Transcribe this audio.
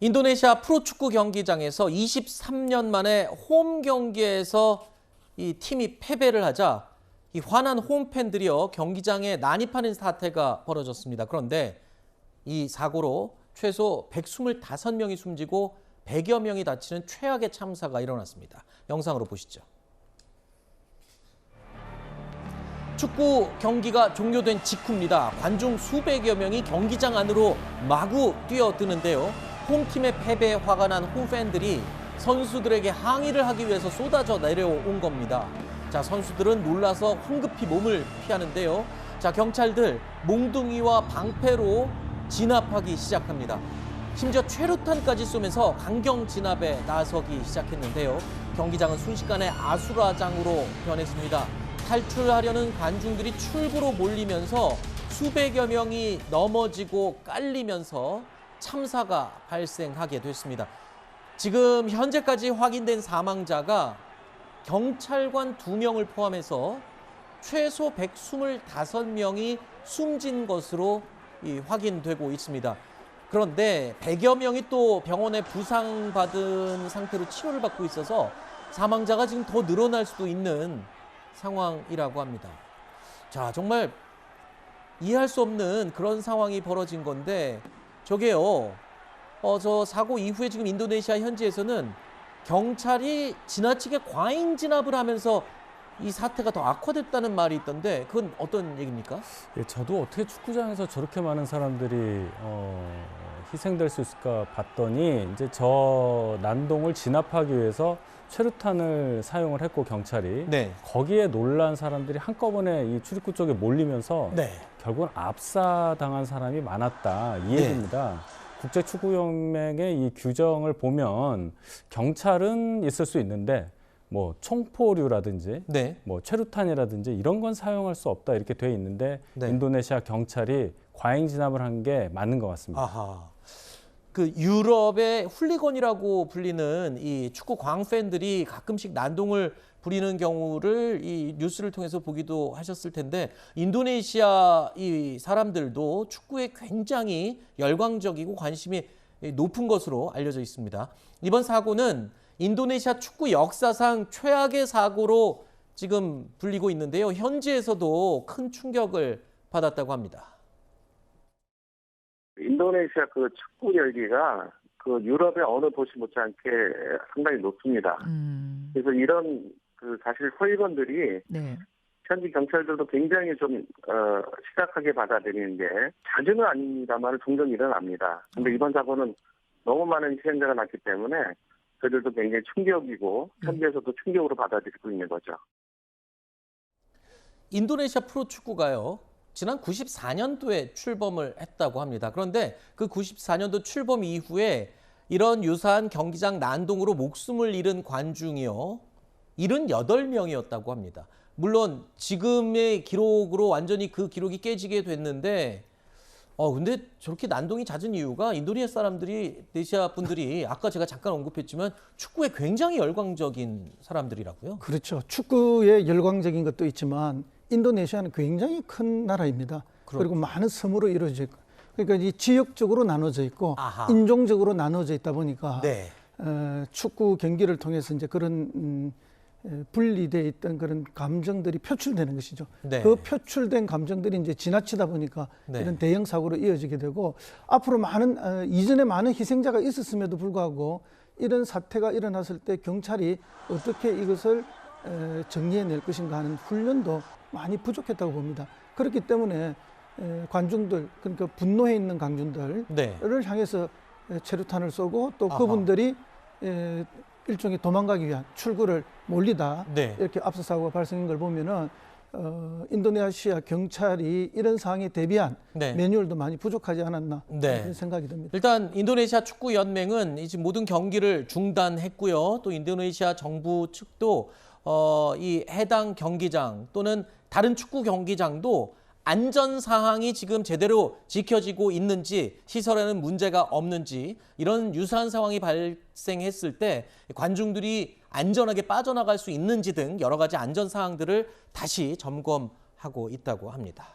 인도네시아 프로축구 경기장에서 23년 만에 홈 경기에서 이 팀이 패배를 하자 이 화난 홈팬들이요 경기장에 난입하는 사태가 벌어졌습니다. 그런데 이 사고로 최소 125명이 숨지고 100여 명이 다치는 최악의 참사가 일어났습니다. 영상으로 보시죠. 축구 경기가 종료된 직후입니다. 관중 수백여 명이 경기장 안으로 마구 뛰어드는데요. 홈팀의 패배에 화가 난 홈팬들이 선수들에게 항의를 하기 위해서 쏟아져 내려온 겁니다. 자, 선수들은 놀라서 황급히 몸을 피하는데요. 자, 경찰들 몽둥이와 방패로 진압하기 시작합니다. 심지어 최루탄까지 쏘면서 강경 진압에 나서기 시작했는데요. 경기장은 순식간에 아수라장으로 변했습니다. 탈출하려는 관중들이 출구로 몰리면서 수백여 명이 넘어지고 깔리면서 참사가 발생하게 됐습니다. 지금 현재까지 확인된 사망자가 경찰관 2명을 포함해서 최소 125명이 숨진 것으로 확인되고 있습니다. 그런데 100여 명이 또 병원에 부상받은 상태로 치료를 받고 있어서 사망자가 지금 더 늘어날 수도 있는 상황이라고 합니다. 자, 정말 이해할 수 없는 그런 상황이 벌어진 건데 저게요. 저 사고 이후에 지금 인도네시아 현지에서는 경찰이 지나치게 과잉 진압을 하면서 이 사태가 더 악화됐다는 말이 있던데 그건 어떤 얘기입니까? 예, 저도 어떻게 축구장에서 저렇게 많은 사람들이 희생될 수 있을까 봤더니 이제 저 난동을 진압하기 위해서 최루탄을 사용을 했고 경찰이 거기에 놀란 사람들이 한꺼번에 이 출입구 쪽에 몰리면서 결국은 압사당한 사람이 많았다 이 얘기입니다. 국제축구연맹의 이 규정을 보면 경찰은 있을 수 있는데 뭐 총포류라든지 뭐 최루탄이라든지 이런 건 사용할 수 없다 이렇게 돼 있는데 인도네시아 경찰이 과잉 진압을 한 게 맞는 것 같습니다. 아하. 그 유럽의 훌리건이라고 불리는 이 축구 광팬들이 가끔씩 난동을 부리는 경우를 이 뉴스를 통해서 보기도 하셨을 텐데 인도네시아 이 사람들도 축구에 굉장히 열광적이고 관심이 높은 것으로 알려져 있습니다. 이번 사고는 인도네시아 축구 역사상 최악의 사고로 지금 불리고 있는데요. 현지에서도 큰 충격을 받았다고 합니다. 인도네시아 그 축구 열기가 그 유럽의 어느 도시 못지않게 상당히 높습니다. 그래서 이런 그 사실 허위건들이 현지 경찰들도 굉장히 좀 심각하게 받아들이는 게 자주는 아닙니다만 종종 일어납니다. 그런데 이번 사고는 너무 많은 희생자가 났기 때문에 저희들도 굉장히 충격이고 현지에서도 충격으로 받아들이고 있는 거죠. 인도네시아 프로축구가요. 지난 94년도에 출범을 했다고 합니다. 그런데 그 94년도 출범 이후에 이런 유사한 경기장 난동으로 목숨을 잃은 관중이요. 78명이었다고 합니다. 물론 지금의 기록으로 완전히 그 기록이 깨지게 됐는데 근데 저렇게 난동이 잦은 이유가 인도네시아 분들이 아까 제가 잠깐 언급했지만 축구에 굉장히 열광적인 사람들이라고요. 그렇죠. 축구에 열광적인 것도 있지만 인도네시아는 굉장히 큰 나라입니다. 그리고 많은 섬으로 이루어져 있고 그러니까 이 지역적으로 나눠져 있고 인종적으로 나눠져 있다 보니까 축구 경기를 통해서 이제 그런 분리되어 있던 그런 감정들이 표출되는 것이죠. 그 표출된 감정들이 이제 지나치다 보니까 이런 대형 사고로 이어지게 되고 앞으로 많은 이전에 많은 희생자가 있었음에도 불구하고 이런 사태가 일어났을 때 경찰이 어떻게 이것을 정리해낼 것인가 하는 훈련도 많이 부족했다고 봅니다. 그렇기 때문에 관중들 그러니까 분노해 있는 관중들을 향해서 최루탄을 쏘고 또 그분들이 일종의 도망가기 위한 출구를 몰리다 이렇게 압사 사고가 발생한 걸 보면은 인도네시아 경찰이 이런 상황에 대비한 매뉴얼도 많이 부족하지 않았나 그런 생각이 듭니다. 일단 인도네시아 축구 연맹은 이제 모든 경기를 중단했고요. 또 인도네시아 정부 측도 이 해당 경기장 또는 다른 축구 경기장도 안전 사항이 지금 제대로 지켜지고 있는지 시설에는 문제가 없는지 이런 유사한 상황이 발생했을 때 관중들이 안전하게 빠져나갈 수 있는지 등 여러 가지 안전 사항들을 다시 점검하고 있다고 합니다.